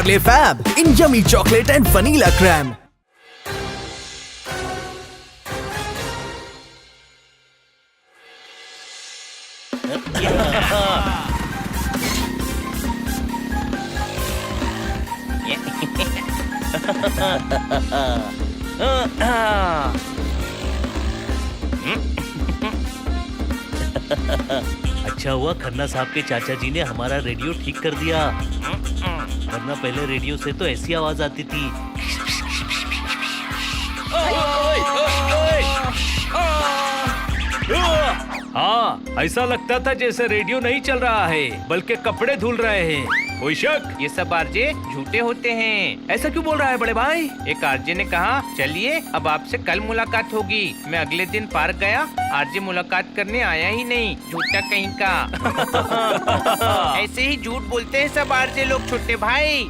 Parle Fab in yummy chocolate and vanilla crème. अच्छा हुआ खन्ना साहब के चाचा जी ने हमारा रेडियो ठीक कर दिया, वरना पहले रेडियो से तो ऐसी आवाज आती थी। हाँ, ऐसा लगता था जैसे रेडियो नहीं चल रहा है बल्कि कपड़े धुल रहे हैं। कोई शक? ये सब आरजे झूठे होते हैं। ऐसा क्यों बोल रहा है बड़े भाई? एक आरजे ने कहा चलिए अब आपसे कल मुलाकात होगी। मैं अगले दिन पार्क गया, आरजे मुलाकात करने आया ही नहीं। झूठा कहीं का। ऐसे ही झूठ बोलते हैं सब आरजे लोग छोटे भाई।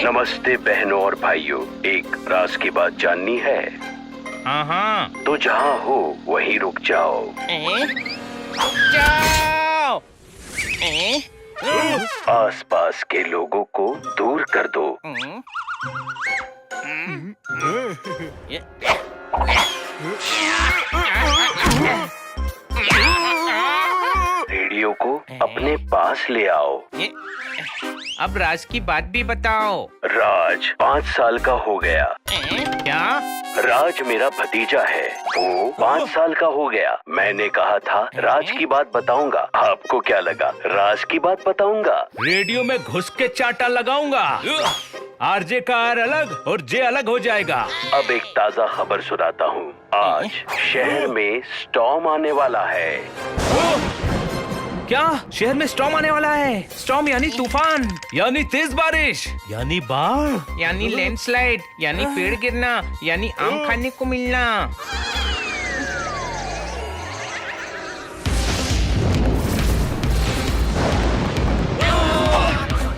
नमस्ते बहनों और भाइयों, एक राज की बात जाननी है? हाँ हाँ। तो जहाँ हो वहीं रुक जाओ। जाओ। आसपास के लोगों को दूर कर दो। रेडियो को अपने पास ले आओ। अब राज की बात भी बताओ। राज 5 साल का हो गया। क्या? राज मेरा भतीजा है, वो 5 साल का हो गया। मैंने कहा था राज की बात बताऊंगा, आपको क्या लगा राज की बात बताऊंगा? रेडियो में घुस के चाटा लगाऊंगा। आरजे का आर अलग और जे अलग हो जाएगा। अब एक ताज़ा खबर सुनाता हूँ। आज शहर में स्टॉर्म आने वाला है। क्या शहर में स्टॉर्म आने वाला है? स्टॉर्म यानी तूफान, यानी तेज बारिश, यानी बाढ़, यानी लैंडस्लाइड, यानी पेड़ गिरना, यानी आम खाने को मिलना।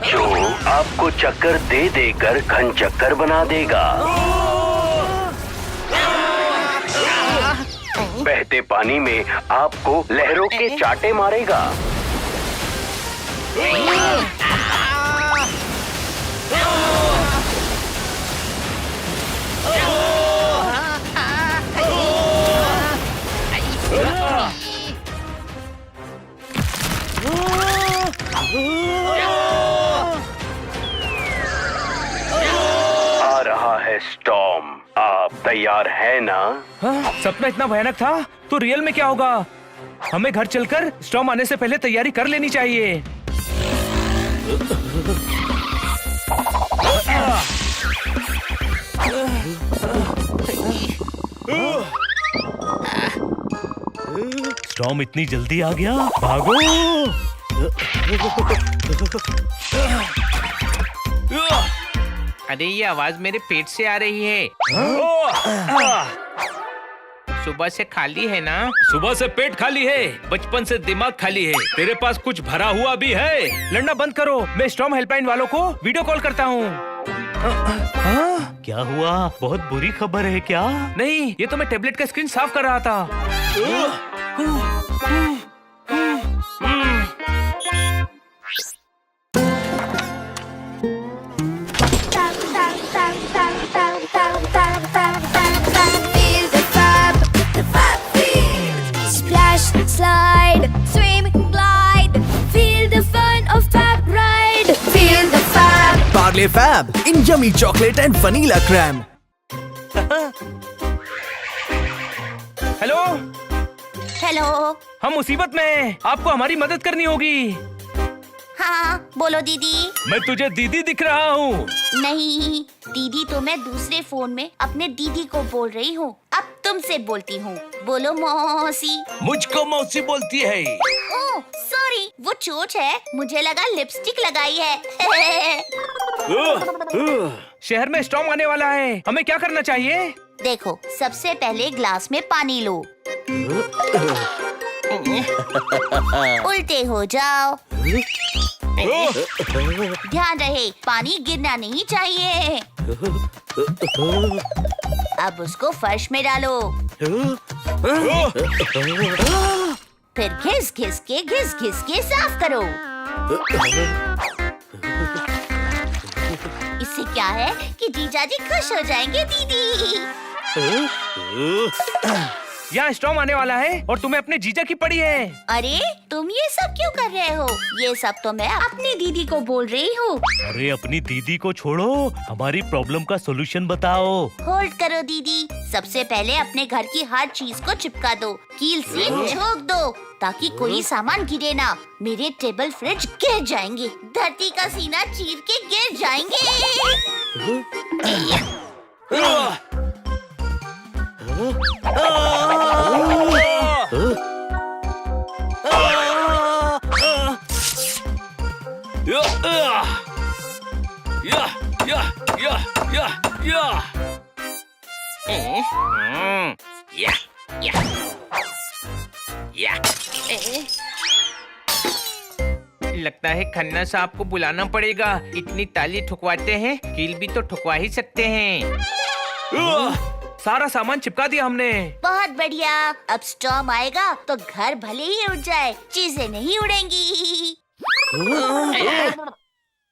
जो आपको चक्कर दे देकर घन चक्कर बना देगा। बहते पानी में आपको लहरों के चाटे मारेगा। आ रहा है स्टॉर्म, आप तैयार हैं ना? हाँ? सपना इतना भयानक था तो रियल में क्या होगा? हमें घर चलकर स्टॉर्म आने से पहले तैयारी कर लेनी चाहिए। स्टॉर्म इतनी जल्दी आ गया, भागो! अरे ये आवाज मेरे पेट से आ रही है। सुबह से खाली है ना? सुबह से पेट खाली है, बचपन से दिमाग खाली है। तेरे पास कुछ भरा हुआ भी है? लड़ना बंद करो, मैं स्टॉर्म हेल्पलाइन वालों को वीडियो कॉल करता हूँ। क्या हुआ? बहुत बुरी खबर है क्या? नहीं, ये तो मैं टेबलेट का स्क्रीन साफ कर रहा था। Slide, swim, glide. Feel the fun of Fab ride. Feel the Fab. Parle Fab in yummy chocolate and vanilla crème. Hello, hello. हम मुसीबत में हैं, आपको हमारी मदद करनी होगी। हाँ बोलो दीदी। मैं तुझे दीदी दिख रहा हूँ। नहीं दीदी तो मैं दूसरे फोन में अपने दीदी को बोल रही हूँ। अब तुमसे बोलती हूँ, बोलो मौसी। मुझको मौसी बोलती है। ओह सॉरी, वो चोट है, मुझे लगा लिपस्टिक लगाई है। शहर में स्टॉर्म आने वाला है, हमें क्या करना चाहिए? देखो, सबसे पहले ग्लास में पानी लो, उल्टे हो जाओ। ध्यान रहे पानी गिरना नहीं चाहिए। अब उसको फर्श में डालो, फिर घिस घिस के साफ करो। इससे क्या है कि जीजाजी खुश हो जाएंगे दीदी। यहाँ स्टॉर्म आने वाला है और तुम्हें अपने जीजा की पड़ी है। अरे तुम ये सब क्यों कर रहे हो? ये सब तो मैं अपनी दीदी को बोल रही हूँ। अरे अपनी दीदी को छोड़ो, हमारी प्रॉब्लम का सॉल्यूशन बताओ। होल्ड करो दीदी। सबसे पहले अपने घर की हर चीज को चिपका दो, कील से ठोक दो ताकि कोई सामान गिरे ना। मेरे टेबल फ्रिज गिर जाएंगे, धरती का सीना चीर के गिर जाएंगे। लगता है खन्ना साहब को बुलाना पड़ेगा। इतनी ताली ठुकवाते हैं, कील भी तो ठुकवा ही सकते हैं। सारा सामान चिपका दिया हमने। बहुत बढ़िया। अब स्टॉर्म आएगा तो घर भले ही उड़ जाए, चीजें नहीं उड़ेंगी।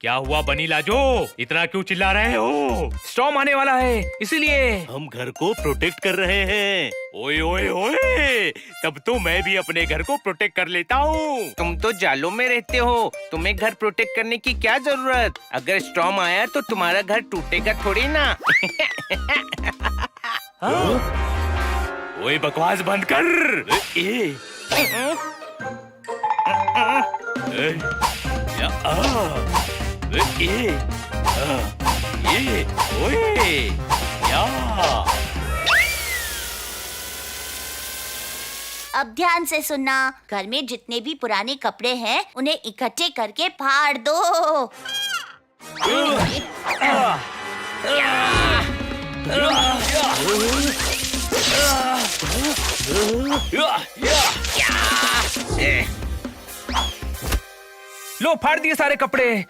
क्या हुआ बनी लाजो, इतना क्यों चिल्ला रहे हो? स्टॉर्म आने वाला है इसीलिए। हम घर को प्रोटेक्ट कर रहे हैं। ओए ओए ओए, तब तो मैं भी अपने घर को प्रोटेक्ट कर लेता हूँ। तुम तो जालों में रहते हो, तुम्हें घर प्रोटेक्ट करने की क्या जरूरत? अगर स्टॉर्म आया तो तुम्हारा घर टूटेगा थोड़ी ना। ओए बकवास बंद कर। अब ध्यान से सुनना। घर में जितने भी पुराने कपड़े हैं उन्हें इकट्ठे करके फाड़ दो। लो फाड़ दिए सारे कपड़े।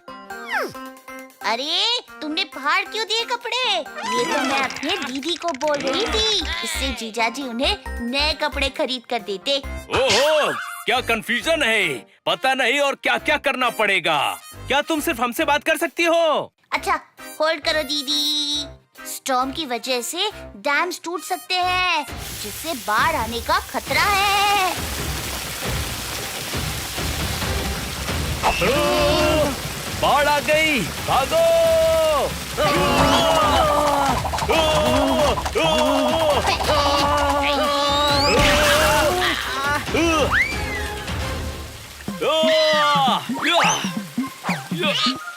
अरे तुमने फाड़ क्यों दिए कपड़े? ये तो मैं अपने दीदी को बोल रही थी, इससे जीजाजी उन्हें नए कपड़े खरीद कर देते। ओहो, क्या कंफ्यूजन है? पता नहीं और क्या क्या करना पड़ेगा। क्या तुम सिर्फ हमसे बात कर सकती हो? अच्छा होल्ड करो दीदी। स्टॉर्म की वजह से डैम्स टूट सकते हैं, जिससे बाढ़ आने का खतरा है। बाढ़ आ गई, भागो!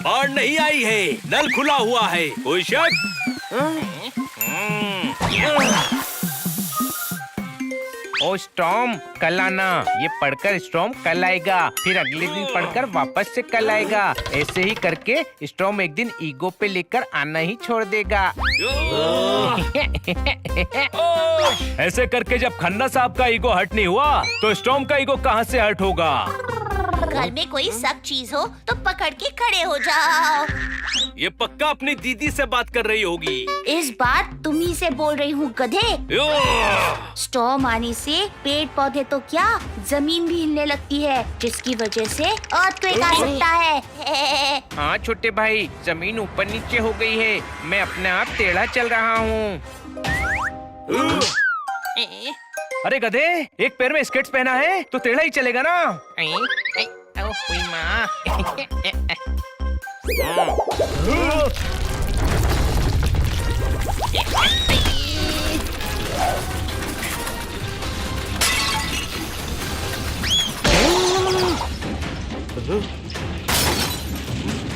बाढ़ नहीं आई है, नल खुला हुआ है। कोई शक? ओ स्टॉर्म कल आना। ये पढ़कर स्टॉर्म कल आएगा, फिर अगले दिन पढ़कर वापस से कल आएगा। ऐसे ही करके स्टॉर्म एक दिन ईगो पे लेकर आना ही छोड़ देगा। ऐसे करके जब खन्ना साहब का ईगो हर्ट नहीं हुआ तो स्टॉर्म का ईगो कहाँ से हर्ट होगा? घर में कोई सख्त चीज हो तो पकड़ के खड़े हो जाओ। ये पक्का अपनी दीदी से बात कर रही होगी। इस बात तुम ही से बोल रही हूँ गधे। स्टॉर्म आने से पेड़ पौधे तो क्या जमीन भी हिलने लगती है, जिसकी वजह से अर्थक्वेक आ सकता है। हाँ छोटे भाई, जमीन ऊपर नीचे हो गई है। मैं अपने आप टेढ़ा चल रहा हूँ। अरे गधे, एक पैर में स्केट्स पहना है तो टेढ़ा ही चलेगा ना। हुई माँ।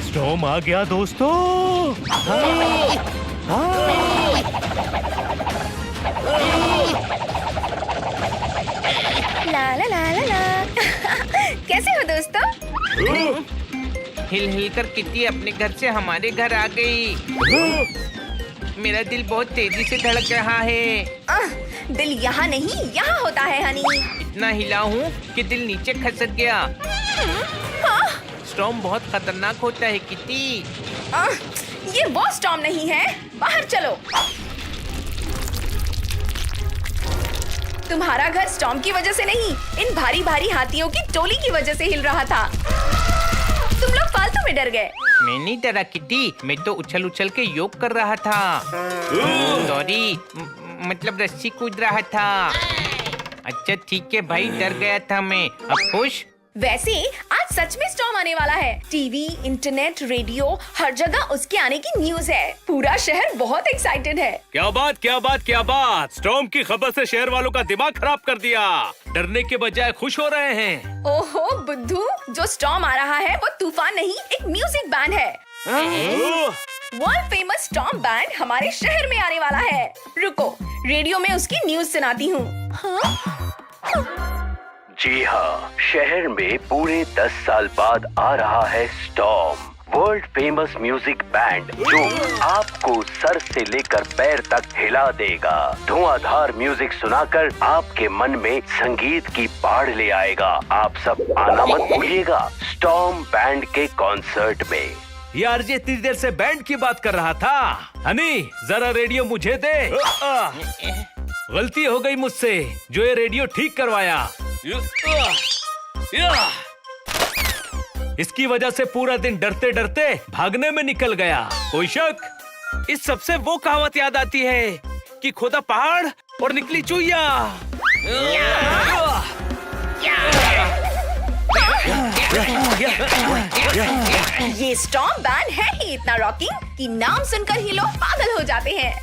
स्टॉर्म आ गया दोस्तों। ला ला ला ला ला। कैसे हो दोस्तों? हिल हिल कर किट्टी अपने घर से हमारे घर आ गई। मेरा दिल बहुत तेजी से धड़क रहा है। दिल यहाँ नहीं, यहाँ होता है हनी। इतना हिला हूँ कि दिल नीचे खसक गया। स्टॉर्म बहुत खतरनाक होता है किट्टी। ये वो स्टॉर्म नहीं है, बाहर चलो। तुम्हारा घर स्टॉर्म की वजह से नहीं, इन भारी भारी हाथियों की टोली की वजह से हिल रहा था। तुम लोग फालतू में डर गए। मैं नहीं डरा किटी, मैं तो उछल उछल के योग कर रहा था। सॉरी, मतलब रस्सी कूद रहा था। अच्छा ठीक है भाई, डर गया था मैं। अब खुश? वैसे आज सच में स्टॉर्म आने वाला है। टीवी, इंटरनेट, रेडियो, हर जगह उसके आने की न्यूज है। पूरा शहर बहुत एक्साइटेड है। क्या बात क्या बात क्या बात। स्टॉर्म की खबर से शहर वालों का दिमाग खराब कर दिया। डरने के बजाय खुश हो रहे हैं। ओहो बुद्धू, जो स्टॉर्म आ रहा है वो तूफान नहीं, एक म्यूजिक बैंड है। वर्ल्ड फेमस स्टॉर्म बैंड हमारे शहर में आने वाला है। रुको, रेडियो में उसकी न्यूज सुनाती हूँ। जी हाँ, शहर में पूरे 10 साल बाद आ रहा है storm, world famous music band जो आपको सर से लेकर पैर तक हिला देगा। धुआंधार म्यूजिक सुनाकर आपके मन में संगीत की बाढ़ ले आएगा। आप सब आना मत भूलिएगा स्टॉर्म बैंड के कॉन्सर्ट में। ये आरजे इतनी देर से बैंड की बात कर रहा था। हनी, जरा रेडियो मुझे दे। गलती हो गई मुझसे जो ये रेडियो ठीक करवाया। इसकी वजह से पूरा दिन डरते डरते भागने में निकल गया। कोई शक? इस सबसे वो कहावत याद आती है कि खोदा पहाड़ और निकली चुईया। ये स्टॉर्म बैंड है ही इतना रॉकिंग कि नाम सुनकर ही लोग पागल हो जाते हैं।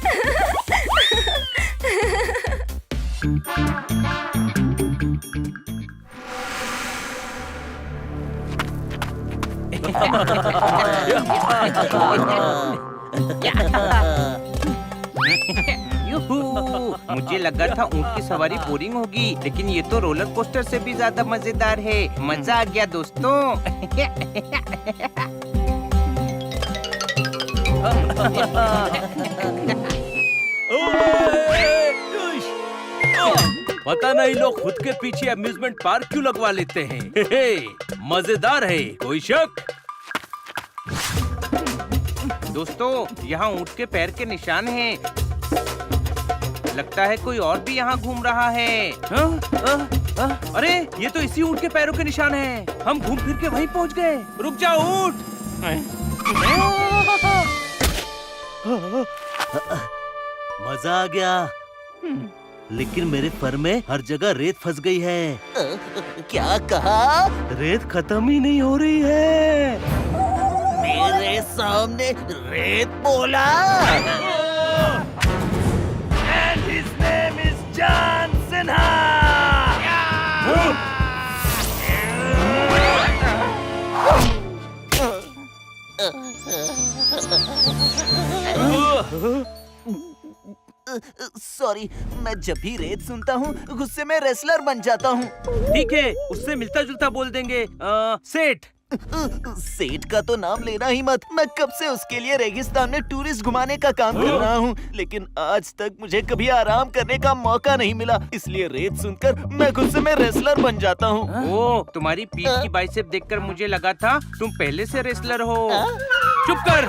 मुझे लगा था ऊँट की सवारी बोरिंग होगी, लेकिन ये तो रोलर कोस्टर से भी ज्यादा मजेदार है। मजा आ गया दोस्तों। पता नहीं लोग खुद के पीछे अम्यूजमेंट पार्क क्यों लगवा लेते हैं। मजेदार है, कोई शक? दोस्तों, यहाँ ऊँट के पैर के निशान हैं। लगता है कोई और भी यहाँ घूम रहा है। अरे ये तो इसी ऊँट के पैरों के निशान हैं। हम घूम फिर के वहीं पहुँच गए। रुक जाओ ऊँट। मजा आ गया, लेकिन मेरे फर में हर जगह रेत फंस गई है। क्या कहा? रेत खत्म ही नहीं हो रही है। मेरे सामने रेत बोला? And his name is John Cena. Sorry, मैं जब भी रेत सुनता हूँ गुस्से में रेसलर बन जाता हूँ। ठीक है, उससे मिलता जुलता बोल देंगे। सेठ। सेठ का तो नाम लेना ही मत। मैं कब से उसके लिए रेगिस्तान में टूरिस्ट घुमाने का काम कर रहा हूँ, लेकिन आज तक मुझे कभी आराम करने का मौका नहीं मिला। इसलिए रेत सुनकर मैं गुस्से में रेसलर बन जाता हूँ। ओ, तुम्हारी पीठ की बाइसेप देखकर मुझे लगा था तुम पहले से रेसलर हो। चुप कर।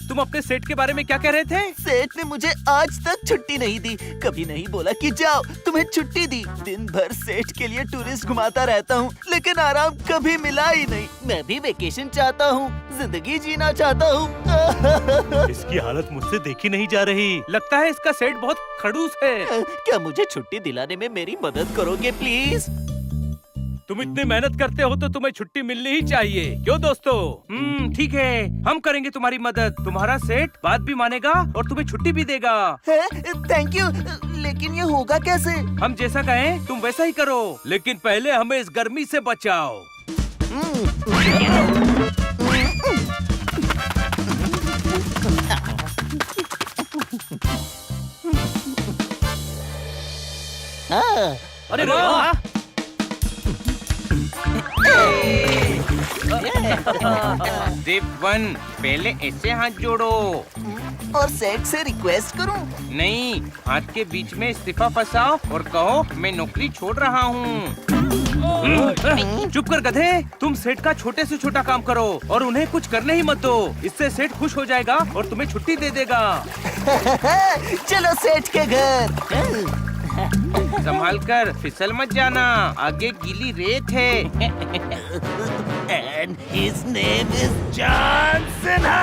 तुम अपने सेठ के बारे में क्या कह रहे थे? सेठ ने मुझे आज तक छुट्टी नहीं दी। कभी नहीं बोला कि जाओ, तुम्हें छुट्टी दी। दिन भर सेठ के लिए टूरिस्ट घुमाता रहता हूँ, लेकिन आराम कभी मिला ही नहीं। मैं भी वेकेशन चाहता हूँ, जिंदगी जीना चाहता हूँ। इसकी हालत मुझसे देखी नहीं जा रही। लगता है इसका सेठ बहुत खड़ूस है। क्या मुझे छुट्टी दिलाने में मेरी मदद करोगे प्लीज? तुम इतनी मेहनत करते हो तो तुम्हें छुट्टी मिलनी ही चाहिए, क्यों दोस्तों? ठीक है, हम करेंगे तुम्हारी मदद। तुम्हारा सेठ बात भी मानेगा और तुम्हें छुट्टी भी देगा। थैंक यू, लेकिन ये होगा कैसे? हम जैसा कहें तुम वैसा ही करो, लेकिन पहले हमें इस गर्मी से बचाओ। अरे वाह! स्टेप 1, पहले ऐसे हाथ जोड़ो। और सेठ से रिक्वेस्ट करूं? नहीं, हाथ के बीच में इस्तीफा फंसाओ और कहो मैं नौकरी छोड़ रहा हूँ। चुप कर गधे। तुम सेठ का छोटे से छोटा काम करो और उन्हें कुछ करने ही मत दो। इससे सेठ खुश हो जाएगा और तुम्हें छुट्टी दे देगा। चलो सेठ के घर। संभाल कर, फिसल मत जाना, आगे गीली रेत है। and his name is John Cena.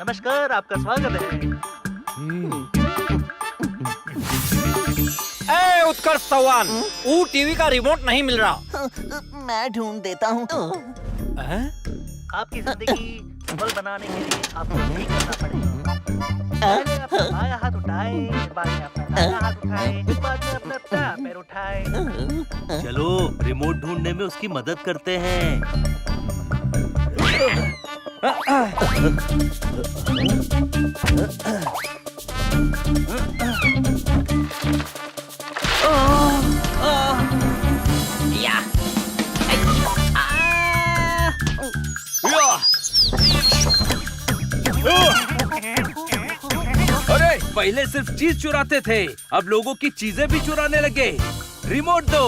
नमस्कार, आपका स्वागत है। ए उत्कर्ष चौहान, वो टीवी का रिमोट नहीं मिल रहा। मैं ढूंढ देता हूँ। आपकी जिंदगी सफल बनाने के लिए आपको यही करना पड़ेगा। पहले अपना बायां हाथ उठाए, बाद में अपना दायां हाथ उठाए, बाद में अपना पैर उठाए। चलो रिमोट ढूंढने में उसकी मदद करते हैं। अरे पहले सिर्फ चीज चुराते थे, अब लोगों की चीजें भी चुराने लगे। रिमोट दो।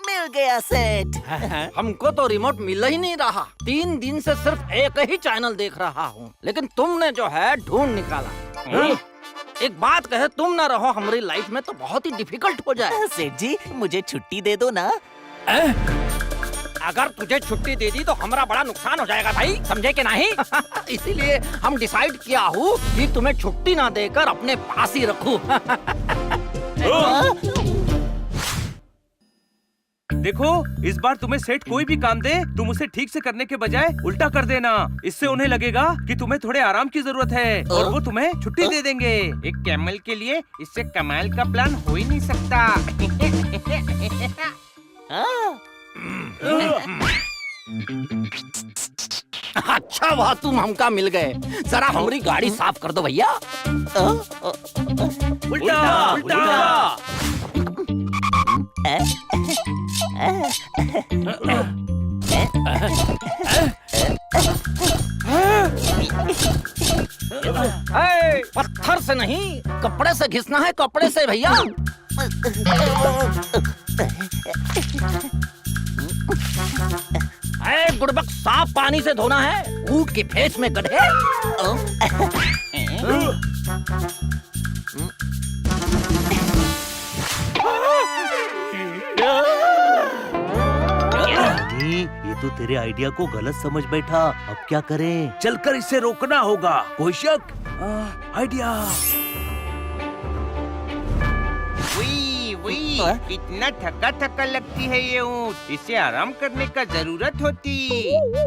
मिल गया सेठ। हमको तो रिमोट मिल ही नहीं रहा। 3 दिन से सिर्फ एक ही चैनल देख रहा हूँ, लेकिन तुमने जो है ढूंढ निकाला। एक बात कहे, तुम ना रहो हमारी लाइफ में तो बहुत ही डिफिकल्ट हो जाए। सेठ जी, मुझे छुट्टी दे दो ना। अगर तुझे छुट्टी दे दी तो हमारा बड़ा नुकसान हो जाएगा भाई, समझे कि नहीं? इसीलिए हम डिसाइड किया हूँ कि तुम्हें छुट्टी ना देकर अपने पास ही रखूं। देखो, इस बार तुम्हें सेठ कोई भी काम दे, तुम उसे ठीक से करने के बजाय उल्टा कर देना। इससे उन्हें लगेगा कि तुम्हें थोड़े आराम की जरूरत है और वो तुम्हें छुट्टी दे देंगे। एक कैमल के लिए इससे कमाल का प्लान हो ही नहीं सकता। अच्छा हुआ तुम हमका मिल गए। जरा हमारी गाड़ी साफ कर दो भैया। उल्टा उल्टा। पत्थर से नहीं, कपड़े से घिसना है, कपड़े से भैया। गुड़बक साफ पानी से धोना है, ऊँट के फेस में गधे। ये तो तेरे आइडिया को गलत समझ बैठा। अब क्या करें? चलकर इसे रोकना होगा। कोई शक? आइडिया। कितना थका थका लगती है ये ऊँट। इसे आराम करने का जरूरत होती।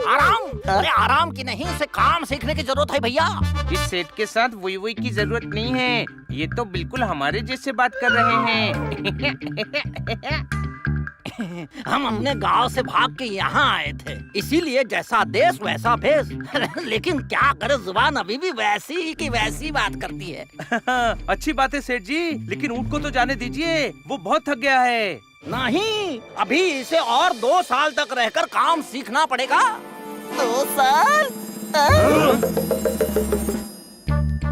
आराम? अरे आराम की नहीं, इसे काम सीखने की जरूरत है भैया। इस सेठ के साथ वही की जरूरत नहीं है। ये तो बिल्कुल हमारे जैसे बात कर रहे हैं। हम अपने गांव से भाग के यहाँ आए थे, इसीलिए जैसा देश वैसा भेष। लेकिन क्या करे, जुबान अभी भी वैसी ही की वैसी बात करती है। अच्छी बात है सेठ जी, लेकिन ऊँट को तो जाने दीजिए, वो बहुत थक गया है। नहीं, अभी इसे और 2 साल तक रहकर काम सीखना पड़ेगा। 2 साल?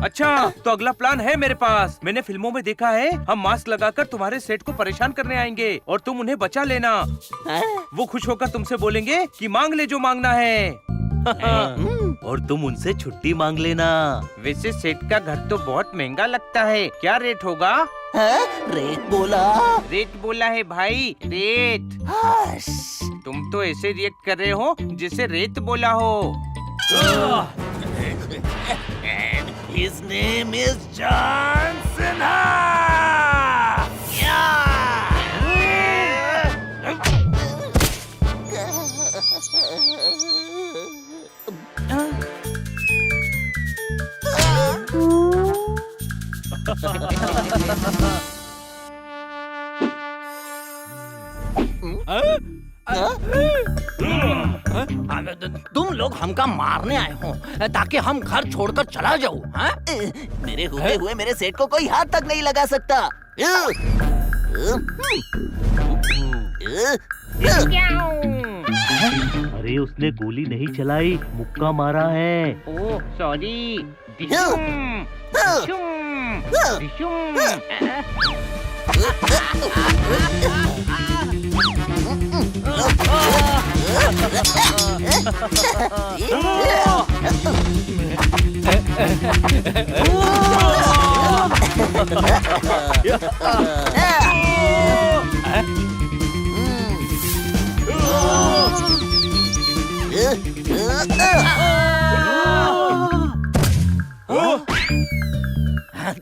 अच्छा, तो अगला प्लान है मेरे पास। मैंने फिल्मों में देखा है, हम मास्क लगाकर तुम्हारे सेठ को परेशान करने आएंगे और तुम उन्हें बचा लेना। वो खुश होकर तुमसे बोलेंगे कि मांग ले जो मांगना है। और तुम उनसे छुट्टी मांग लेना। वैसे सेठ का घर तो बहुत महंगा लगता है, क्या रेट होगा? रेट बोला? रेट बोला है भाई, रेट। तुम तो ऐसे रिएक्ट कर रहे हो जैसे रेत बोला हो। His name is John Cena. तुम लोग हमका मारने आए हो ताकि हम घर छोड़कर चला जाऊं, हाँ? मेरे होते हुए मेरे सेठ को कोई हाथ तक नहीं लगा सकता। अरे उसने गोली नहीं चलाई, मुक्का मारा है। Oh sorry.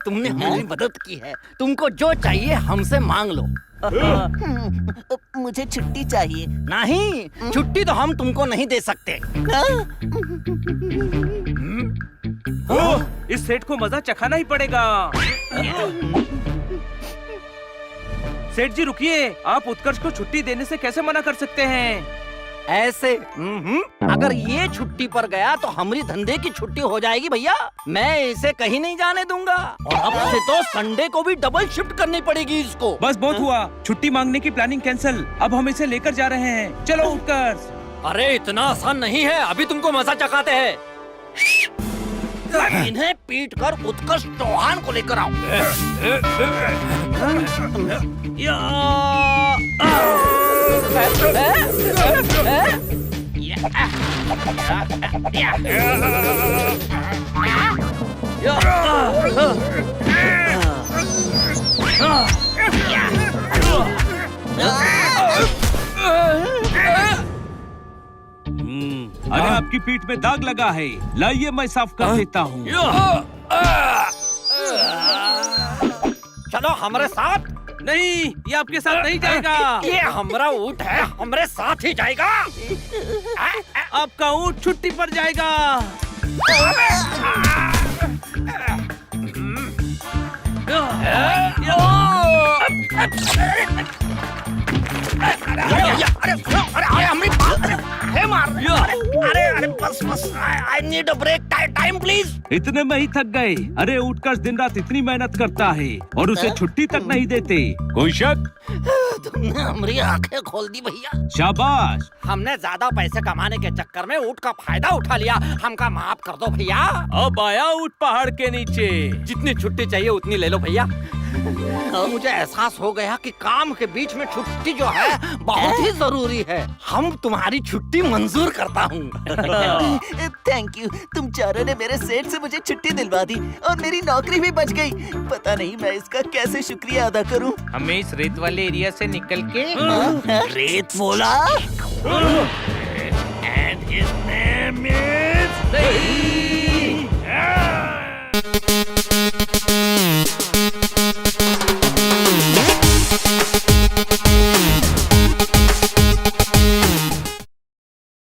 तुमने हमारी मदद की है। तुमको जो चाहिए हमसे मांग लो। मुझे छुट्टी चाहिए। नहीं, छुट्टी तो हम तुमको नहीं दे सकते। इस सेठ को मजा चखाना ही पड़ेगा। सेठ जी रुकिए, आप उत्कर्ष को छुट्टी देने से कैसे मना कर सकते हैं? ऐसे अगर ये छुट्टी पर गया तो हमारी धंधे की छुट्टी हो जाएगी भैया। मैं इसे कहीं नहीं जाने दूंगा। और अब से तो संडे को भी डबल शिफ्ट करनी पड़ेगी इसको। बस बहुत हुआ, छुट्टी मांगने की प्लानिंग कैंसिल। अब हम इसे लेकर जा रहे हैं। चलो उत्कर्ष। अरे इतना आसान नहीं है, अभी तुमको मजा चखाते हैं। इन्हें पीट कर उत्कर्ष चौहान को लेकर आओ। अरे आपकी पीठ में दाग लगा है, लाइए मैं साफ कर देता हूँ। चलो हमारे साथ। नहीं, ये आपके साथ नहीं जाएगा। ये हमारा ऊँट है, हमारे साथ ही जाएगा। आपका ऊँट छुट्टी पर जाएगा। अरे बस I need a break. Time please. इतने में ही थक गए। अरे उत्कर्ष दिन रात इतनी मेहनत करता है और उसे छुट्टी तक नहीं देते। कोई शक? तुमने हमारी आंखें खोल दी भैया। शाबाश। हमने ज्यादा पैसे कमाने के चक्कर में ऊँट का फायदा उठा लिया। हमका माफ कर दो भैया। अब आया ऊँट पहाड़ के नीचे। जितनी छुट्टी चाहिए उतनी ले लो भैया। मुझे एहसास हो गया कि काम के बीच में छुट्टी जो है बहुत ही जरूरी है। हम तुम्हारी छुट्टी मंजूर करता हूँ। थैंक यू, तुम चारों ने मेरे सेठ से मुझे छुट्टी दिलवा दी और मेरी नौकरी भी बच गई। पता नहीं मैं इसका कैसे शुक्रिया अदा करूँ। हमें इस रेत वाले एरिया से निकल के रेत बोला? And his name is...